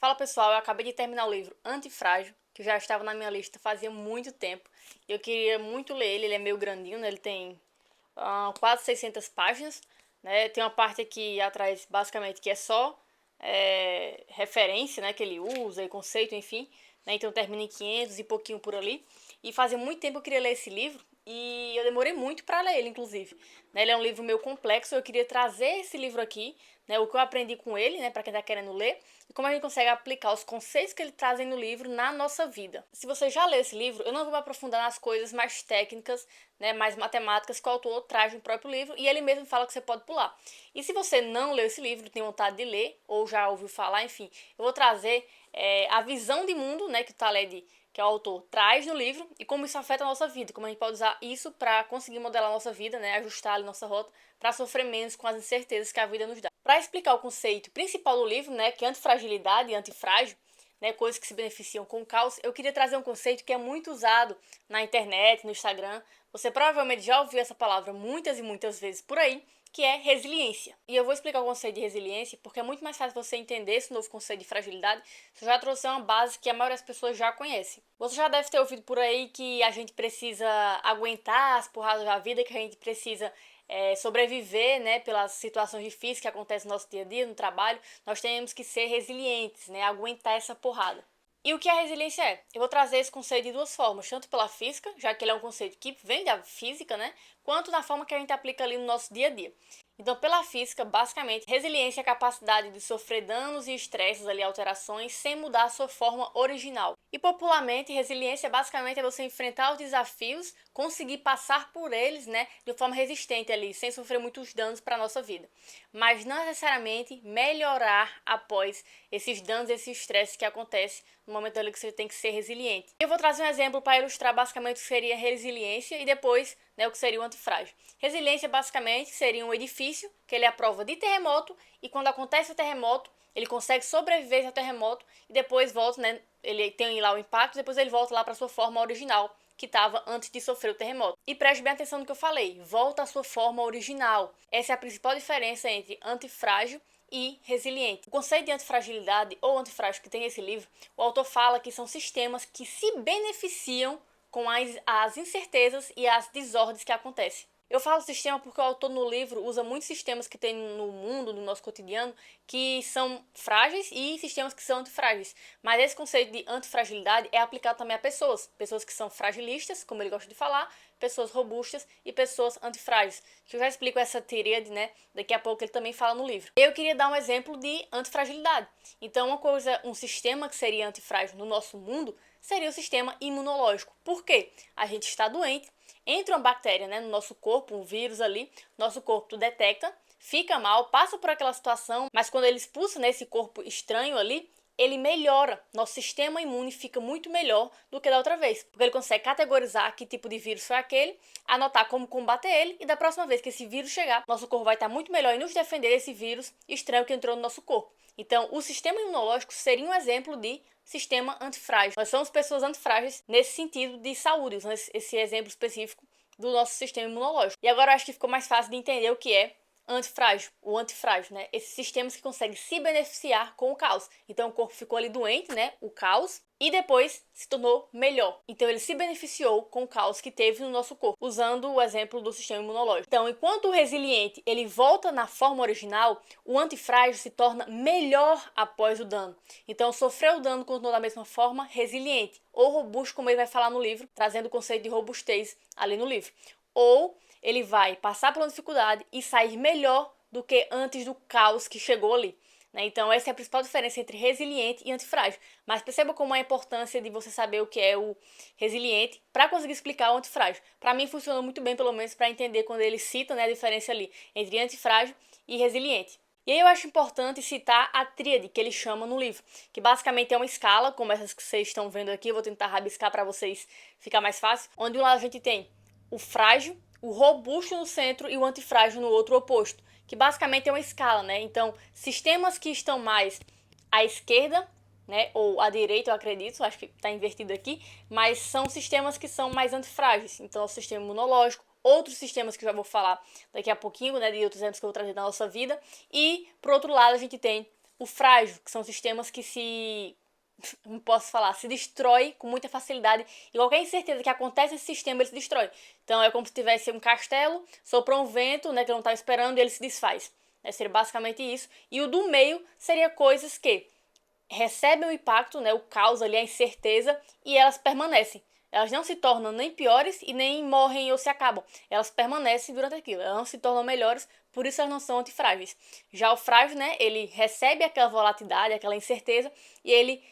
Fala pessoal, eu acabei de terminar o livro Antifrágil, que já estava na minha lista fazia muito tempo. Eu queria muito ler ele é meio grandinho, né? Ele tem quase 600 páginas, né? Tem uma parte aqui atrás, basicamente, que é só referência, né? Que ele usa, e conceito, enfim. Né? Então termina em 500 e pouquinho por ali. E fazia muito tempo que eu queria ler esse livro e eu demorei muito para ler ele, inclusive. Né? Ele é um livro meio complexo, eu queria trazer esse livro aqui, né? O que eu aprendi com ele, né? Para quem está querendo ler, e como a gente consegue aplicar os conceitos que ele traz no livro na nossa vida. Se você já leu esse livro, eu não vou me aprofundar nas coisas mais técnicas, né, mais matemáticas que o autor traz no próprio livro, e ele mesmo fala que você pode pular. E se você não leu esse livro, tem vontade de ler, ou já ouviu falar, enfim, eu vou trazer a visão de mundo, né, que o Taleb, que é o autor, traz no livro, e como isso afeta a nossa vida, como a gente pode usar isso para conseguir modelar a nossa vida, né, ajustar ali nossa rota, para sofrer menos com as incertezas que a vida nos dá. Para explicar o conceito principal do livro, né, que é antifragilidade e antifrágil, né, coisas que se beneficiam com o caos, eu queria trazer um conceito que é muito usado na internet, no Instagram. Você provavelmente já ouviu essa palavra muitas e muitas vezes por aí, que é resiliência. E eu vou explicar o conceito de resiliência porque é muito mais fácil você entender esse novo conceito de fragilidade se eu já trouxer uma base que a maioria das pessoas já conhece. Você já deve ter ouvido por aí que a gente precisa aguentar as porradas da vida, que a gente precisa sobreviver, né, pelas situações difíceis que acontecem no nosso dia a dia, no trabalho. Nós temos que ser resilientes, né, aguentar essa porrada. E o que a resiliência é? Eu vou trazer esse conceito de duas formas, tanto pela física, já que ele é um conceito que vem da física, né, quanto na forma que a gente aplica ali no nosso dia a dia. Então, pela física, basicamente, resiliência é a capacidade de sofrer danos e estresses ali, alterações, sem mudar a sua forma original. E popularmente, resiliência basicamente é você enfrentar os desafios, conseguir passar por eles, né, de forma resistente ali, sem sofrer muitos danos para a nossa vida. Mas não necessariamente melhorar após esses danos, esses estresses que acontecem no momento ali que você tem que ser resiliente. Eu vou trazer um exemplo para ilustrar basicamente o que seria resiliência e depois, né, o que seria o antifrágil. Resiliência basicamente seria um edifício que ele é a prova de terremoto e quando acontece o terremoto, ele consegue sobreviver ao terremoto e depois volta, né, ele tem lá o impacto, depois ele volta lá para sua forma original, que estava antes de sofrer o terremoto. E preste bem atenção no que eu falei, volta à sua forma original. Essa é a principal diferença entre antifrágil e resiliente. O conceito de antifragilidade ou antifrágil que tem esse livro, o autor fala que são sistemas que se beneficiam com as incertezas e as desordens que acontecem. Eu falo sistema porque o autor no livro usa muitos sistemas que tem no mundo, no nosso cotidiano, que são frágeis e sistemas que são antifrágeis. Mas esse conceito de antifragilidade é aplicado também a pessoas. Pessoas que são fragilistas, como ele gosta de falar, pessoas robustas e pessoas antifrágeis. Que eu já explico essa tríade, né? Daqui a pouco ele também fala no livro. Eu queria dar um exemplo de antifragilidade. Então, um sistema que seria antifrágil no nosso mundo seria o sistema imunológico. Por quê? A gente está doente, entra uma bactéria, né, no nosso corpo, um vírus ali, nosso corpo detecta, fica mal, passa por aquela situação, mas quando ele expulsa nesse corpo estranho ali, ele melhora. Nosso sistema imune fica muito melhor do que da outra vez, porque ele consegue categorizar que tipo de vírus foi aquele, anotar como combater ele, e da próxima vez que esse vírus chegar, nosso corpo vai estar muito melhor em nos defender desse vírus estranho que entrou no nosso corpo. Então, o sistema imunológico seria um exemplo de sistema antifrágil. Nós somos pessoas antifrágeis nesse sentido de saúde, usando esse exemplo específico do nosso sistema imunológico. E agora eu acho que ficou mais fácil de entender o que é antifrágil, o antifrágil, né? Esses sistemas que conseguem se beneficiar com o caos. Então o corpo ficou ali doente, né? O caos. E depois se tornou melhor. Então ele se beneficiou com o caos que teve no nosso corpo, usando o exemplo do sistema imunológico. Então, enquanto o resiliente ele volta na forma original, o antifrágil se torna melhor após o dano. Então, sofreu o dano continuou da mesma forma resiliente, ou robusto, como ele vai falar no livro, trazendo o conceito de robustez ali no livro. Ou ele vai passar por uma dificuldade e sair melhor do que antes do caos que chegou ali. Então, essa é a principal diferença entre resiliente e antifrágil. Mas perceba como é a importância de você saber o que é o resiliente para conseguir explicar o antifrágil. Para mim, funcionou muito bem, pelo menos, para entender quando ele cita, né, a diferença ali entre antifrágil e resiliente. E aí eu acho importante citar a tríade que ele chama no livro, que basicamente é uma escala, como essas que vocês estão vendo aqui, eu vou tentar rabiscar para vocês ficar mais fácil, onde de um lado a gente tem o frágil, o robusto no centro e o antifrágil no outro oposto, que basicamente é uma escala, né? Então, sistemas que estão mais à esquerda, né, ou à direita, eu acredito, acho que está invertido aqui, mas são sistemas que são mais antifrágeis. Então, o sistema imunológico, outros sistemas que eu já vou falar daqui a pouquinho, né, de outros exemplos que eu vou trazer na nossa vida. E, por outro lado, a gente tem o frágil, que são sistemas que não posso falar, se destrói com muita facilidade e qualquer incerteza que acontece nesse sistema, ele se destrói. Então é como se tivesse um castelo, soprou um vento, né, que eu não estava esperando e ele se desfaz. Seria basicamente isso. E o do meio seria coisas que recebem o impacto, né, o caos ali, a incerteza, e elas permanecem. Elas não se tornam nem piores e nem morrem ou se acabam. Elas permanecem durante aquilo. Elas não se tornam melhores, por isso elas não são antifrágeis. Já o frágil, né, ele recebe aquela volatilidade, aquela incerteza, e ele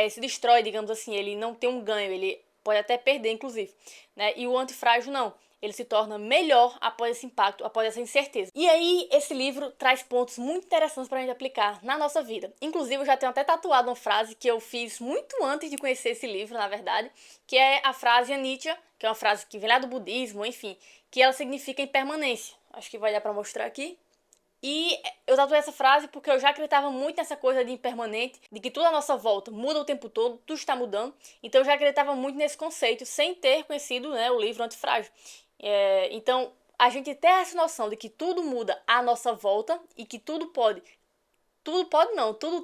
se destrói, digamos assim. Ele não tem um ganho, ele pode até perder, inclusive. Né? E o antifrágil não. Ele se torna melhor após esse impacto, após essa incerteza. E aí, esse livro traz pontos muito interessantes para a gente aplicar na nossa vida. Inclusive, eu já tenho até tatuado uma frase que eu fiz muito antes de conhecer esse livro, na verdade, que é a frase Anicca, que é uma frase que vem lá do budismo, enfim, que ela significa impermanência. Acho que vai dar para mostrar aqui. E eu tatuei essa frase porque eu já acreditava muito nessa coisa de impermanente, de que tudo à nossa volta muda o tempo todo, tudo está mudando. Então eu já acreditava muito nesse conceito, sem ter conhecido, né, o livro Antifrágil. Então a gente ter essa noção de que tudo muda à nossa volta e que tudo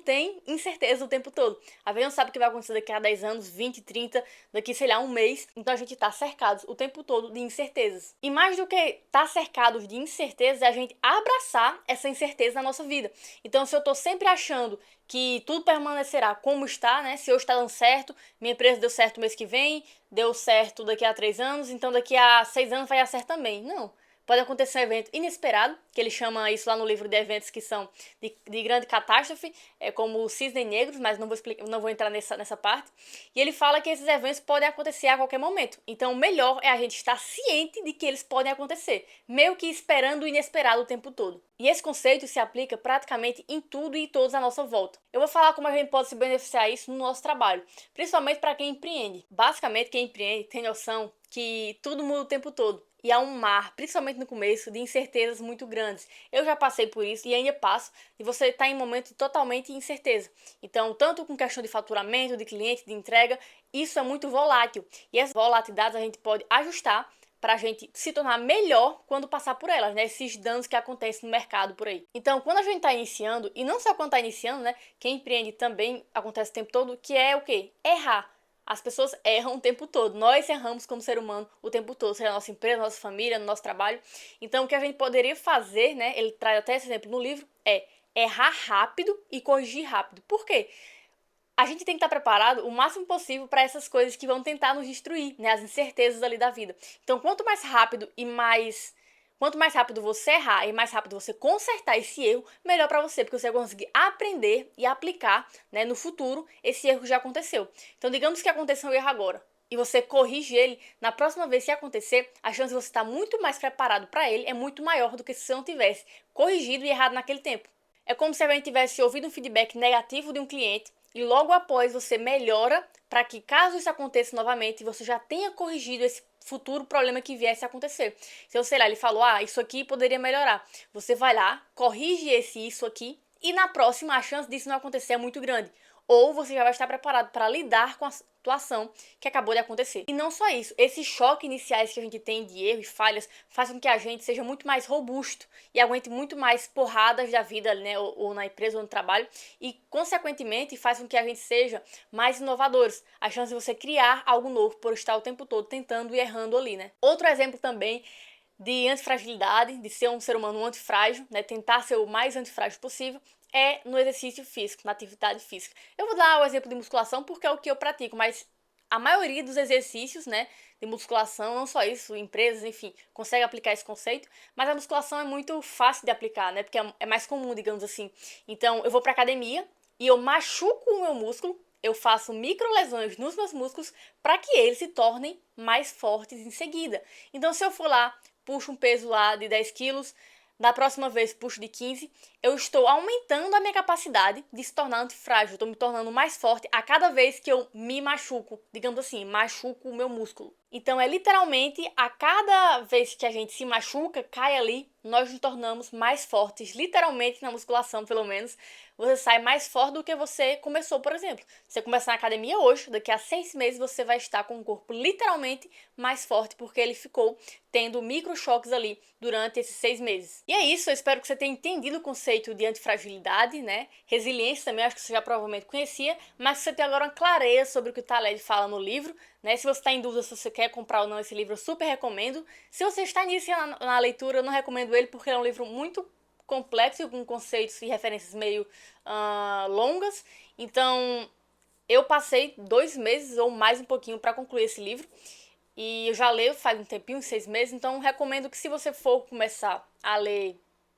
tem incerteza o tempo todo. A gente não sabe o que vai acontecer daqui a 10 anos, 20, 30, daqui, sei lá, um mês. Então a gente tá cercados o tempo todo de incertezas. E mais do que estar cercados de incertezas, é a gente abraçar essa incerteza na nossa vida. Então se eu tô sempre achando que tudo permanecerá como está, né? Se hoje está dando certo, minha empresa deu certo mês que vem, deu certo daqui a 3 anos, então daqui a 6 anos vai dar certo também. Não. Pode acontecer um evento inesperado, que ele chama isso lá no livro de eventos que são de grande catástrofe, como o Cisne Negros, mas não vou entrar nessa parte. E ele fala que esses eventos podem acontecer a qualquer momento. Então, o melhor é a gente estar ciente de que eles podem acontecer, meio que esperando o inesperado o tempo todo. E esse conceito se aplica praticamente em tudo e todos à nossa volta. Eu vou falar como a gente pode se beneficiar disso no nosso trabalho, principalmente para quem empreende. Basicamente, quem empreende tem noção que tudo muda o tempo todo. E há um mar, principalmente no começo, de incertezas muito grandes. Eu já passei por isso e ainda passo, e você está em um momento de totalmente incerteza. Então, tanto com questão de faturamento, de cliente, de entrega, isso é muito volátil. E essas volatilidades a gente pode ajustar para a gente se tornar melhor quando passar por elas, né? Esses danos que acontecem no mercado por aí. Então, quando a gente está iniciando, e não só quando está iniciando, né? Quem empreende também acontece o tempo todo, que é o quê? Errar. As pessoas erram o tempo todo. Nós erramos como ser humano o tempo todo, seja na nossa empresa, na nossa família, no nosso trabalho. Então, o que a gente poderia fazer, né? Ele traz até esse exemplo no livro, é errar rápido e corrigir rápido. Por quê? A gente tem que estar preparado o máximo possível para essas coisas que vão tentar nos destruir, né? As incertezas ali da vida. Então, quanto mais rápido você errar e mais rápido você consertar esse erro, melhor para você, porque você vai conseguir aprender e aplicar, né, no futuro esse erro que já aconteceu. Então, digamos que aconteceu um erro agora e você corrige ele, na próxima vez que acontecer, a chance de você estar muito mais preparado para ele é muito maior do que se você não tivesse corrigido e errado naquele tempo. É como se a gente tivesse ouvido um feedback negativo de um cliente e logo após você melhora para que, caso isso aconteça novamente, você já tenha corrigido esse futuro problema que viesse a acontecer. Então, sei lá, ele falou, isso aqui poderia melhorar. Você vai lá, corrige isso aqui, e na próxima a chance disso não acontecer é muito grande. Ou você já vai estar preparado para lidar com a situação que acabou de acontecer. E não só isso, esses choques iniciais que a gente tem de erro e falhas fazem com que a gente seja muito mais robusto e aguente muito mais porradas da vida, né, ou na empresa ou no trabalho, e consequentemente faz com que a gente seja mais inovadores. A chance de você criar algo novo por estar o tempo todo tentando e errando ali, né? Outro exemplo também de antifragilidade, de ser um ser humano antifrágil, né, tentar ser o mais antifrágil possível, é no exercício físico, na atividade física. Eu vou dar o exemplo de musculação porque é o que eu pratico, mas a maioria dos exercícios, né, de musculação, não só isso, empresas, enfim, consegue aplicar esse conceito, mas a musculação é muito fácil de aplicar, né, porque é mais comum, digamos assim. Então, eu vou pra academia e eu machuco o meu músculo, eu faço microlesões nos meus músculos para que eles se tornem mais fortes em seguida. Então, se eu for lá, puxo um peso lá de 10 quilos, da próxima vez puxo de 15, eu estou aumentando a minha capacidade de se tornar antifrágil, estou me tornando mais forte a cada vez que eu me machuco, digamos assim, machuco o meu músculo. Então é literalmente a cada vez que a gente se machuca, cai ali, nós nos tornamos mais fortes, literalmente na musculação pelo menos, você sai mais forte do que você começou, por exemplo. Você começar na academia hoje, daqui a 6 meses você vai estar com o corpo literalmente mais forte, porque ele ficou tendo microchoques ali durante esses 6 meses. E é isso, eu espero que você tenha entendido o conceito de antifragilidade, né? Resiliência também, acho que você já provavelmente conhecia, mas que você tenha agora uma clareza sobre o que o Taleb fala no livro, né? Se você está em dúvida se você quer comprar ou não esse livro, eu super recomendo. Se você está iniciando na leitura, eu não recomendo ele porque ele é um livro muito complexo, com conceitos e referências meio longas. Então, eu passei 2 meses ou mais um pouquinho para concluir esse livro. E eu já leio faz um tempinho, 6 meses, então recomendo que se você for começar a ler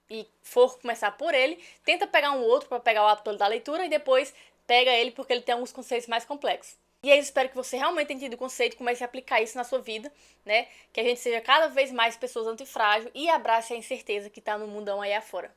e for começar por ele, tenta pegar um outro para pegar o hábito da leitura e depois pega ele porque ele tem alguns conceitos mais complexos. E aí eu espero que você realmente tenha entendido o conceito e comece a aplicar isso na sua vida, né? Que a gente seja cada vez mais pessoas antifrágil e abrace a incerteza que tá no mundão aí afora.